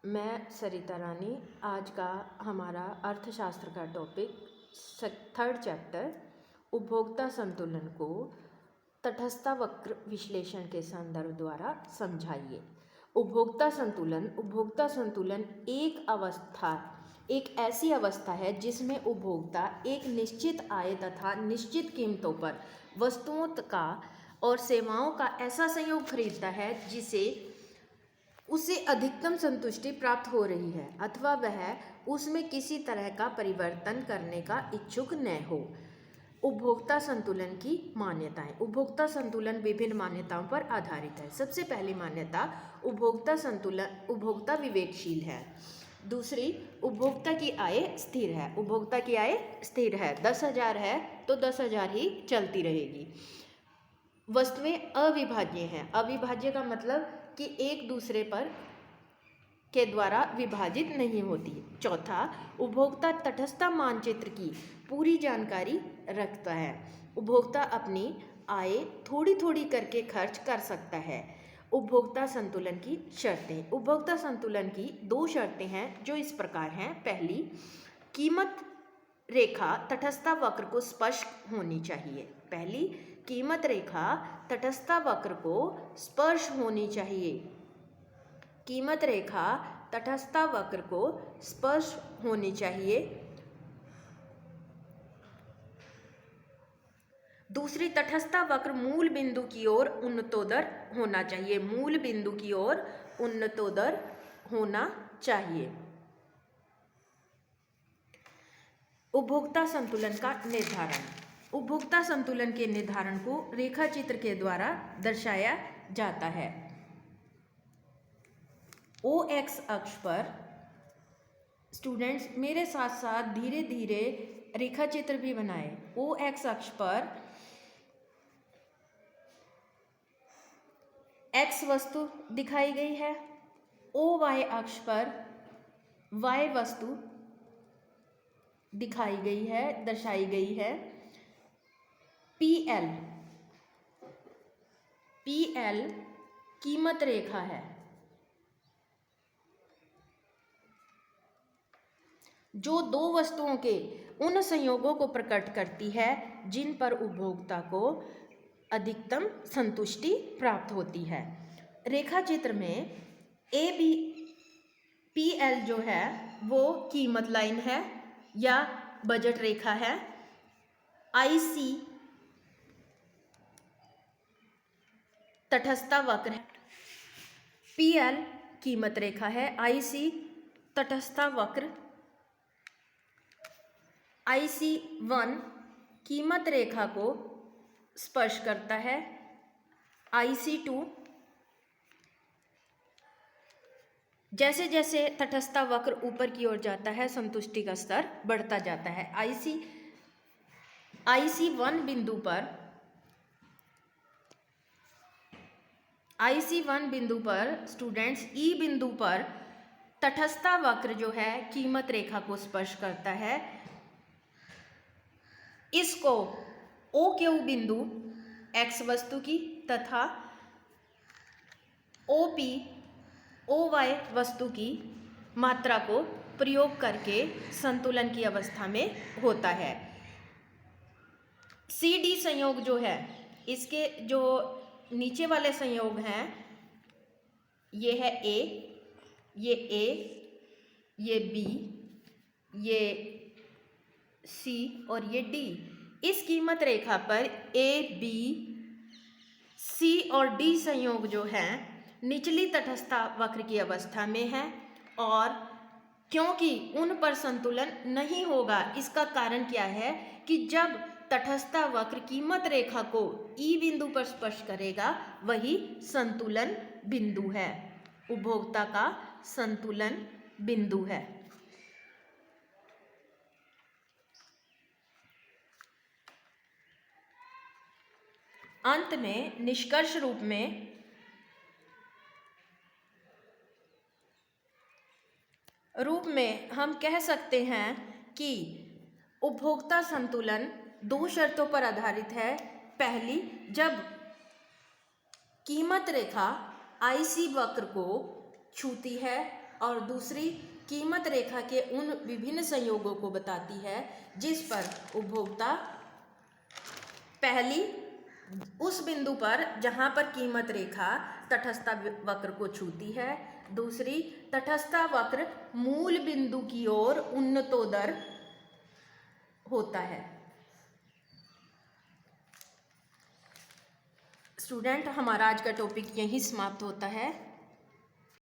मैं सरिता रानी। आज का हमारा अर्थशास्त्र का टॉपिक थर्ड चैप्टर उपभोक्ता संतुलन को तटस्थ वक्र विश्लेषण के संदर्भ द्वारा समझाइए। उपभोक्ता संतुलन एक ऐसी अवस्था है जिसमें उपभोक्ता एक निश्चित आय तथा निश्चित कीमतों पर वस्तुओं का और सेवाओं का ऐसा संयोग खरीदता है जिसे उसे अधिकतम संतुष्टि प्राप्त हो रही है अथवा वह उसमें किसी तरह का परिवर्तन करने का इच्छुक न हो। उपभोक्ता संतुलन की मान्यताएं। उपभोक्ता संतुलन विभिन्न मान्यताओं पर आधारित है। सबसे पहली मान्यता, उपभोक्ता विवेकशील है। दूसरी, उपभोक्ता की आय स्थिर है। उपभोक्ता की आय स्थिर है, 10,000 है तो 10,000 ही चलती रहेगी। वस्तुएं अविभाज्य हैं। अविभाज्य का मतलब कि एक दूसरे पर के द्वारा विभाजित नहीं होती। चौथा, उपभोक्ता तटस्थ मानचित्र की पूरी जानकारी रखता है। उपभोक्ता अपनी आय थोड़ी थोड़ी करके खर्च कर सकता है। उपभोक्ता संतुलन की शर्तें। उपभोक्ता संतुलन की 2 शर्तें हैं जो इस प्रकार हैं। पहली, कीमत रेखा तटस्थ वक्र को स्पर्श होनी चाहिए। पहली, कीमत रेखा तटस्थ वक्र को स्पर्श होनी चाहिए। कीमत रेखा तटस्थ वक्र को स्पर्श होनी चाहिए। दूसरी, तटस्थ वक्र मूल बिंदु की ओर उन्नतोदर होना चाहिए। मूल बिंदु की ओर उन्नतोदर होना चाहिए। उपभोक्ता संतुलन का निर्धारण। उपभोक्ता संतुलन के निर्धारण को रेखा चित्र के द्वारा दर्शाया जाता है। ओ एक्स अक्ष पर, स्टूडेंट्स मेरे साथ साथ धीरे धीरे रेखा चित्र भी बनाए। ओ एक्स अक्ष पर एक्स वस्तु दिखाई गई है। ओ वाई अक्ष पर वाई वस्तु दिखाई गई है, दर्शाई गई है। पीएल कीमत रेखा है जो 2 वस्तुओं के उन संयोगों को प्रकट करती है जिन पर उपभोक्ता को अधिकतम संतुष्टि प्राप्त होती है। रेखा चित्र में पीएल जो है वो कीमत लाइन है या बजट रेखा है। आईसी तटस्थ वक्र है। पीएल कीमत रेखा है, आईसी तटस्थ वक्र। IC1 कीमत रेखा को स्पर्श करता है। IC2 जैसे जैसे तटस्थ वक्र ऊपर की ओर जाता है संतुष्टि का स्तर बढ़ता जाता है। IC1 बिंदु पर स्टूडेंट्स, ई बिंदु पर तटस्थ वक्र जो है कीमत रेखा को स्पर्श करता है। इसको OQ बिंदु एक्स वस्तु की तथा OY वस्तु की मात्रा को प्रयोग करके संतुलन की अवस्था में होता है। CD संयोग जो है, इसके जो नीचे वाले संयोग हैं, ये है A, ये B, ये C और ये D। इस कीमत रेखा पर A, B, C और D संयोग जो है निचली तटस्थ वक्र की अवस्था में है और क्योंकि उन पर संतुलन नहीं होगा, इसका कारण क्या है कि जब तटस्थ वक्र कीमत रेखा को ई बिंदु पर स्पर्श करेगा वही संतुलन बिंदु है, उपभोक्ता का संतुलन बिंदु है। अंत में निष्कर्ष रूप में हम कह सकते हैं कि उपभोक्ता संतुलन 2 शर्तों पर आधारित है। पहली, जब कीमत रेखा आईसी वक्र को छूती है और दूसरी कीमत रेखा के उन विभिन्न संयोगों को बताती है जिस पर उपभोक्ता पहली उस बिंदु पर जहाँ पर कीमत रेखा तटस्थ वक्र को छूती है, दूसरी तटस्थ वक्र मूल बिंदु की ओर उन्नतोदर होता है। स्टूडेंट, हमारा आज का टॉपिक यहीं समाप्त होता है।